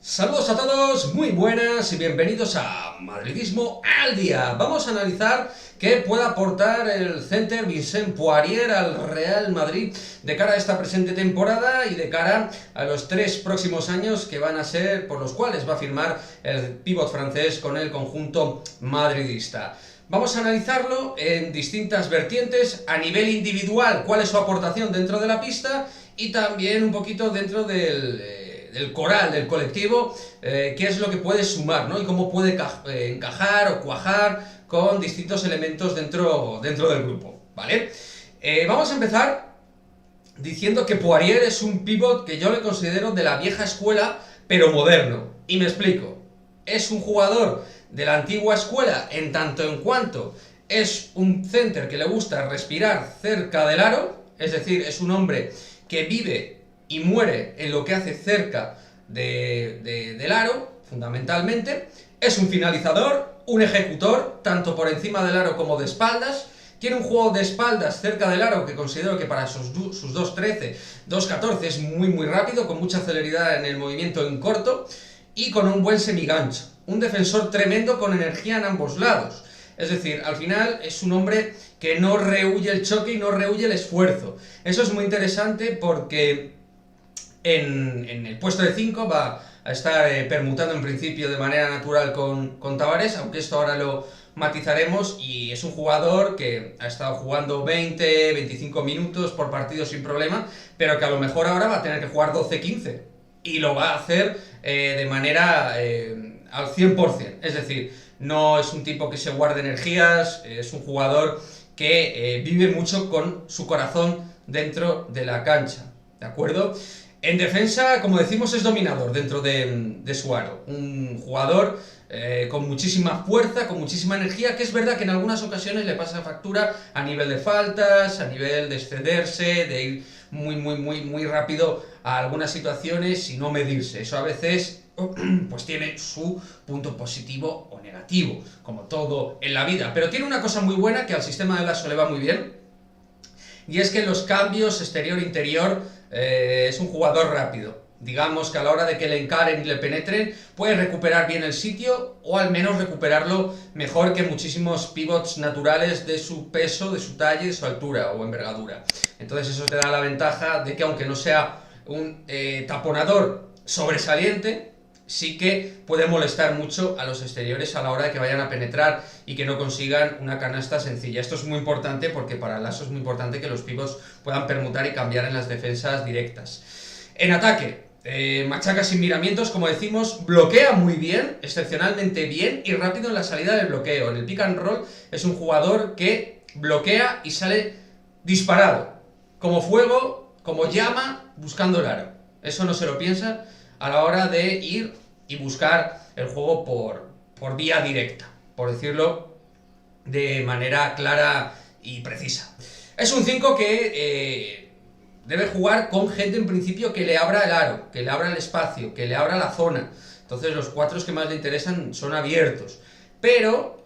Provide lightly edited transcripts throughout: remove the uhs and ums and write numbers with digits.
Saludos a todos, muy buenas y bienvenidos a Madridismo al Día. Vamos a analizar qué puede aportar el center Vincent Poirier al Real Madrid de cara a esta presente temporada y de cara a los 3 próximos años que van a ser por los cuales va a firmar el pívot francés con el conjunto madridista. Vamos a analizarlo en distintas vertientes, a nivel individual, cuál es su aportación dentro de la pista y también un poquito dentro del coral, del colectivo, qué es lo que puede sumar, ¿no? Y cómo puede encajar o cuajar con distintos elementos dentro del grupo, ¿vale? Vamos a empezar diciendo que Poirier es un pívot que yo le considero de la vieja escuela, pero moderno. Y me explico. Es un jugador de la antigua escuela en tanto en cuanto es un center que le gusta respirar cerca del aro, es decir, es un hombre que vive y muere en lo que hace cerca del aro, fundamentalmente. Es un finalizador, un ejecutor, tanto por encima del aro como de espaldas. Tiene un juego de espaldas cerca del aro que considero que para sus 2.13, 2.14 es muy rápido, con mucha celeridad en el movimiento en corto y con un buen semigancho. Un defensor tremendo con energía en ambos lados. Es decir, al final es un hombre que no rehúye el choque y no rehúye el esfuerzo. Eso es muy interesante porque en el puesto de 5 va a estar permutando en principio de manera natural con Tavares, aunque esto ahora lo matizaremos, y es un jugador que ha estado jugando 20, 25 minutos por partido sin problema, pero que a lo mejor ahora va a tener que jugar 12, 15, y lo va a hacer de manera al 100%, es decir, no es un tipo que se guarde energías, es un jugador que vive mucho con su corazón dentro de la cancha, ¿de acuerdo? En defensa, como decimos, es dominador dentro de su aro. Un jugador con muchísima fuerza, con muchísima energía, que es verdad que en algunas ocasiones le pasa factura a nivel de faltas, a nivel de excederse, de ir muy rápido a algunas situaciones y no medirse. Eso a veces pues tiene su punto positivo o negativo, como todo en la vida. Pero tiene una cosa muy buena que al sistema de Lasso le va muy bien, y es que en los cambios exterior-interior es un jugador rápido. Digamos que a la hora de que le encaren y le penetren, puede recuperar bien el sitio, o al menos recuperarlo mejor que muchísimos pivots naturales de su peso, de su talla, de su altura o envergadura. Entonces eso te da la ventaja de que, aunque no sea un taponador sobresaliente, sí que puede molestar mucho a los exteriores a la hora de que vayan a penetrar y que no consigan una canasta sencilla. Esto es muy importante porque para el Lasso es muy importante que los pivots puedan permutar y cambiar en las defensas directas. En ataque, machaca sin miramientos, como decimos, bloquea muy bien, excepcionalmente bien y rápido en la salida del bloqueo. En el pick and roll es un jugador que bloquea y sale disparado, como fuego, como llama, buscando el aro. Eso no se lo piensa a la hora de ir y buscar el juego por vía directa, por decirlo de manera clara y precisa. Es un 5 que debe jugar con gente en principio que le abra el aro, que le abra el espacio, que le abra la zona. Entonces los 4 que más le interesan son abiertos. Pero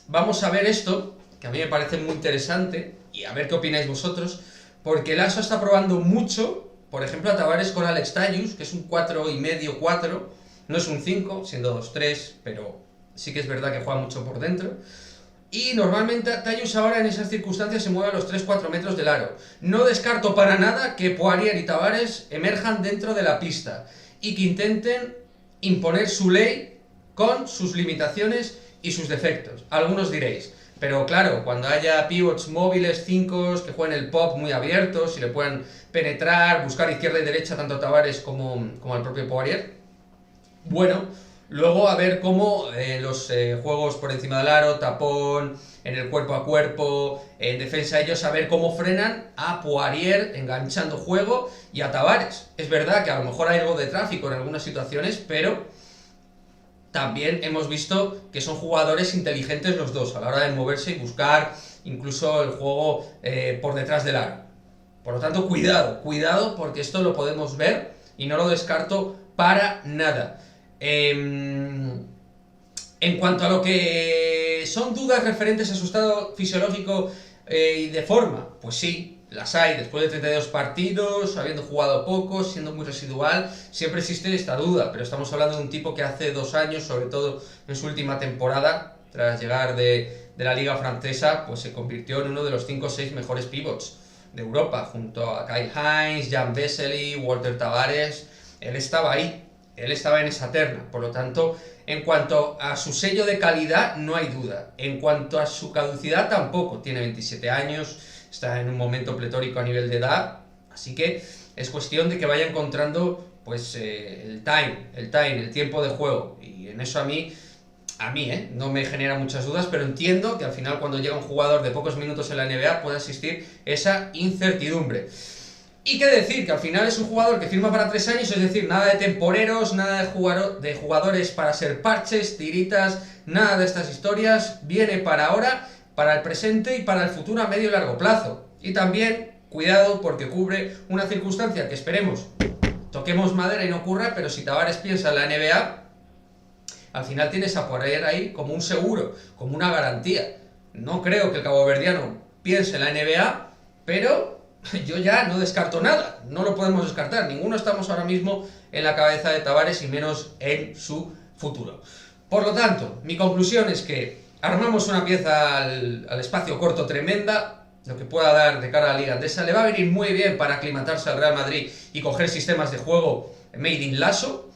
vamos a ver esto, que a mí me parece muy interesante, y a ver qué opináis vosotros, porque Lasso está probando mucho, por ejemplo, a Tavares con Alex Tallus, que es un 4,5-4, no es un 5, siendo 2-3, pero sí que es verdad que juega mucho por dentro. Y normalmente Tallus ahora en esas circunstancias se mueve a los 3-4 metros del aro. No descarto para nada que Poirier y Tavares emerjan dentro de la pista y que intenten imponer su ley con sus limitaciones y sus defectos. Algunos diréis, pero claro, cuando haya pivots móviles, 5 que jueguen el pop muy abiertos y le puedan penetrar, buscar izquierda y derecha tanto a Tavares como al propio Poirier, bueno, luego a ver cómo los juegos por encima del aro, tapón, en el cuerpo a cuerpo, en defensa ellos, a ver cómo frenan a Poirier enganchando juego y a Tavares. Es verdad que a lo mejor hay algo de tráfico en algunas situaciones, pero también hemos visto que son jugadores inteligentes los dos a la hora de moverse y buscar incluso el juego por detrás del aro. Por lo tanto, cuidado, porque esto lo podemos ver y no lo descarto para nada. En cuanto a lo que son dudas referentes a su estado fisiológico y de forma, pues sí, las hay después de 32 partidos, habiendo jugado poco, siendo muy residual, siempre existe esta duda, pero estamos hablando de un tipo que hace 2 años, sobre todo en su última temporada, tras llegar de la liga francesa, pues se convirtió en uno de los 5 o 6 mejores pivots de Europa, junto a Kai Havertz, Jan Vesely, Walter Tavares. Él estaba ahí, él estaba en esa terna, por lo tanto, en cuanto a su sello de calidad, no hay duda. En cuanto a su caducidad, tampoco. Tiene 27 años, está en un momento pletórico a nivel de edad, así que es cuestión de que vaya encontrando pues el tiempo de juego, y en eso a mí no me genera muchas dudas, pero entiendo que al final, cuando llega un jugador de pocos minutos en la NBA, puede existir esa incertidumbre. Y qué decir, que al final es un jugador que firma para 3 años, es decir, nada de temporeros, nada de jugadores para ser parches, tiritas, nada de estas historias. Viene para ahora, para el presente y para el futuro a medio y largo plazo. Y también, cuidado, porque cubre una circunstancia que esperemos, toquemos madera y no ocurra, pero si Tavares piensa en la NBA, al final tienes a Poirier ahí como un seguro, como una garantía. No creo que el caboverdiano piense en la NBA, pero yo ya no descarto nada, no lo podemos descartar. Ninguno estamos ahora mismo en la cabeza de Tavares, y menos en su futuro. Por lo tanto, mi conclusión es que armamos una pieza al espacio corto tremenda, lo que pueda dar de cara a la Liga Andesa. Le va a venir muy bien para aclimatarse al Real Madrid y coger sistemas de juego made in Lasso,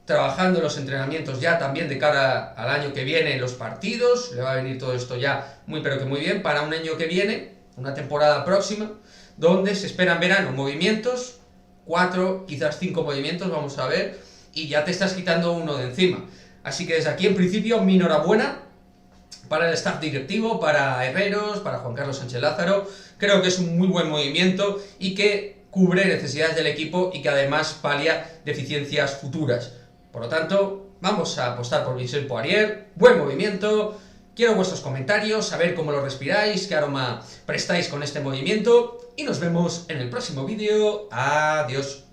trabajando en los entrenamientos ya también de cara al año que viene en los partidos. Le va a venir todo esto ya pero que muy bien para un año que viene, una temporada próxima, donde se esperan verano movimientos, 4, quizás 5 movimientos, vamos a ver, y ya te estás quitando uno de encima. Así que desde aquí, en principio, mi enhorabuena para el staff directivo, para Herreros, para Juan Carlos Sánchez Lázaro. Creo que es un muy buen movimiento y que cubre necesidades del equipo y que además palia deficiencias futuras. Por lo tanto, vamos a apostar por Vincent Poirier. Buen movimiento. Quiero vuestros comentarios, saber cómo lo respiráis, qué aroma prestáis con este movimiento, y nos vemos en el próximo vídeo. Adiós.